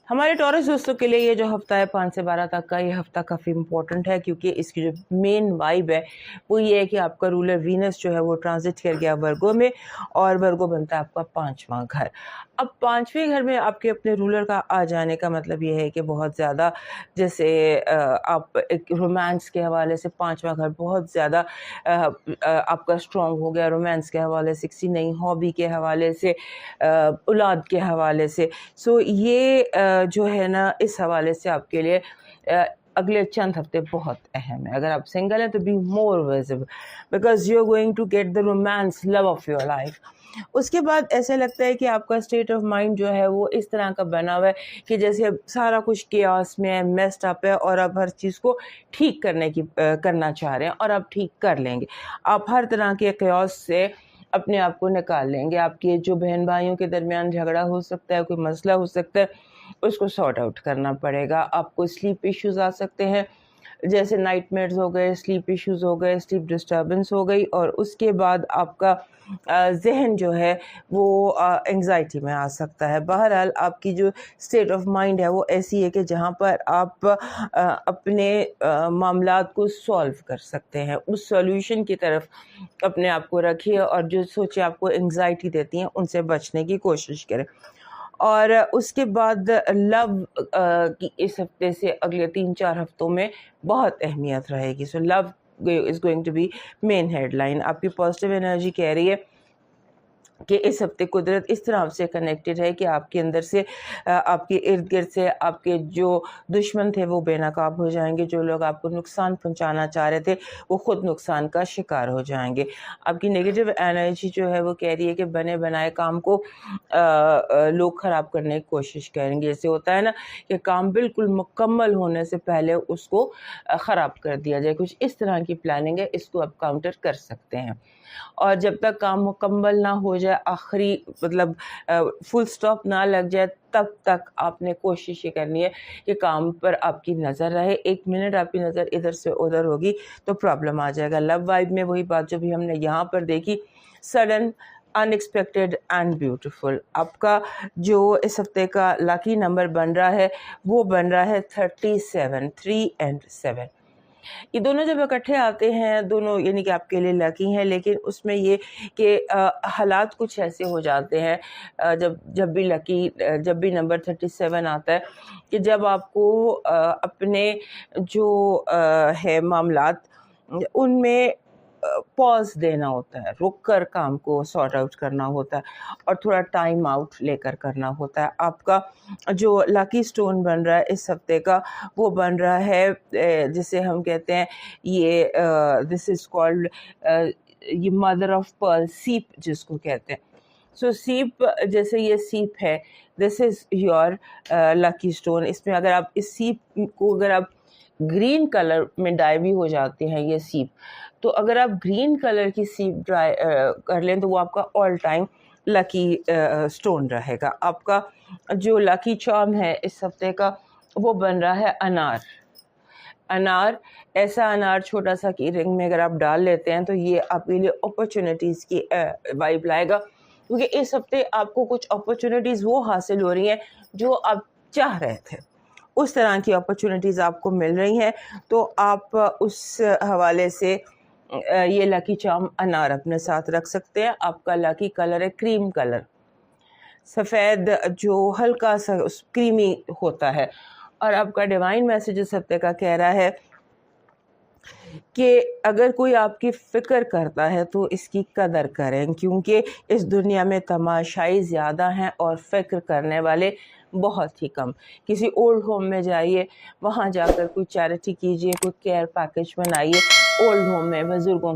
हमारे टॉरस दोस्तों के लिए ये जो हफ्ता है 5 से 12 तक का, ये हफ्ता काफ़ी इम्पोर्टेंट है, क्योंकि इसकी जो मेन वाइब है वो ये है कि आपका रूलर वीनस जो है वो ट्रांजिट कर गया वर्गो में, और वर्गो बनता है आपका 5वां घर। अब 5वें घर में आपके अपने रूलर का आ जाने का मतलब ये है कि बहुत ज़्यादा, जैसे आप एक रोमांस के हवाले से 5वां घर बहुत ज़्यादा आपका स्ट्रॉन्ग हो गया, रोमांस के हवाले से, किसी नई हॉबी के हवाले से, औलाद के हवाले से। सो ये जो है ना, इस हवाले से आपके लिए अगले चंद हफ्ते बहुत अहम है। अगर आप सिंगल हैं तो be more visible, because you are going to get the romance love of your life. उसके बाद ऐसे लगता है कि आपका स्टेट ऑफ माइंड जो है वो इस तरह का बना हुआ है कि जैसे अब सारा कुछ केओस में है, मेस्ड अप है, और अब हर चीज़ को ठीक करना चाह रहे हैं, और आप ठीक कर लेंगे। आप हर तरह के केओस से अपने आप को निकाल लेंगे। आपके जो बहन भाइयों के दरमियान झगड़ा हो सकता है, कोई मसला हो सकता है, उसको सॉर्ट आउट करना पड़ेगा। आपको स्लीप इश्यूज आ सकते हैं, जैसे नाइटमेयर्स हो गए, स्लीप इश्यूज हो गए, स्लीप डिस्टर्बेंस हो गई, और उसके बाद आपका जहन जो है वो एंग्जाइटी में आ सकता है। बहरहाल आपकी जो स्टेट ऑफ माइंड है वो ऐसी है कि जहाँ पर आप अपने मामलात को सॉल्व कर सकते हैं, उस सॉल्यूशन की तरफ अपने आप को रखिए, और जो सोचें आपको एंग्जाइटी देती हैं उनसे बचने की कोशिश करें। और उसके बाद लव की इस हफ्ते से अगले 3-4 हफ्तों में बहुत अहमियत रहेगी। So love is going to be main headline. आपकी पॉजिटिव एनर्जी कह रही है कि इस हफ्ते कुदरत इस तरह से कनेक्टेड है कि आपके अंदर से, आपके इर्द गिर्द से आपके जो दुश्मन थे वो बेनकाब हो जाएंगे। जो लोग आपको नुकसान पहुंचाना चाह रहे थे वो खुद नुकसान का शिकार हो जाएंगे। आपकी नेगेटिव एनर्जी जो है वो कह रही है कि बने बनाए काम को लोग ख़राब करने की कोशिश करेंगे। जैसे होता है ना कि काम बिल्कुल मुकम्मल होने से पहले उसको ख़राब कर दिया जाए, कुछ इस तरह की प्लानिंग है, इसको आप काउंटर कर सकते हैं। और जब तक काम मुकम्मल ना हो जाए, आखिरी मतलब फुल स्टॉप ना लग जाए, तब तक आपने कोशिश ये करनी है कि काम पर आपकी नज़र रहे। 1 मिनट आपकी नज़र इधर से उधर होगी तो प्रॉब्लम आ जाएगा। लव वाइब में वही बात जो भी हमने यहाँ पर देखी, सडन, अनएक्सपेक्टेड एंड ब्यूटीफुल। आपका जो इस हफ्ते का लकी नंबर बन रहा है वो बन रहा है 37, 3 and 7। ये दोनों जब इकट्ठे आते हैं, दोनों यानी कि आपके लिए लकी हैं, लेकिन उसमें ये कि हालात कुछ ऐसे हो जाते हैं जब भी नंबर 37 आता है कि जब आपको अपने जो है मामलात उनमें पॉज देना होता है, रुक कर काम को सॉर्ट आउट करना होता है, और थोड़ा टाइम आउट लेकर करना होता है। आपका जो लकी स्टोन बन रहा है इस हफ्ते का वो बन रहा है, जिसे हम कहते हैं ये दिस इज़ कॉल्ड ये मदर ऑफ पर्ल, सीप जिसको कहते हैं। सो सीप, जैसे ये सीप है, this is your lucky stone. इसमें अगर आप इस सीप को अगर आप ग्रीन कलर में डाई भी हो जाते हैं ये सीप, तो अगर आप ग्रीन कलर की सीप ड्राई कर लें तो वो आपका ऑल टाइम लकी स्टोन रहेगा। आपका जो लकी चार्म है इस हफ्ते का वो बन रहा है अनार। अनार, ऐसा अनार छोटा सा की रिंग में अगर आप डाल लेते हैं तो ये आपके लिए अपॉर्चुनिटीज़ की वाइब लाएगा, क्योंकि इस हफ्ते आपको कुछ अपॉर्चुनिटीज़ वो हासिल हो रही हैं जो आप चाह रहे थे, उस तरह की अपॉर्चुनिटीज़ आपको मिल रही हैं। तो आप उस हवाले से ये लकी चार्म अनार अपने साथ रख सकते हैं। आपका लकी कलर है क्रीम कलर, सफ़ेद जो हल्का सा क्रीमी होता है। और आपका डिवाइन मैसेज इस हफ्ते का कह रहा है कि अगर कोई आपकी फ़िक्र करता है तो इसकी कदर करें, क्योंकि इस दुनिया में तमाशाई ज़्यादा हैं और फ़िक्र करने वाले बहुत ही कम। किसी ओल्ड होम में जाइए, वहाँ जाकर कोई चैरिटी कीजिए, कोई केयर पैकेज बनाइए ओल्ड होम में बुज़ुर्गों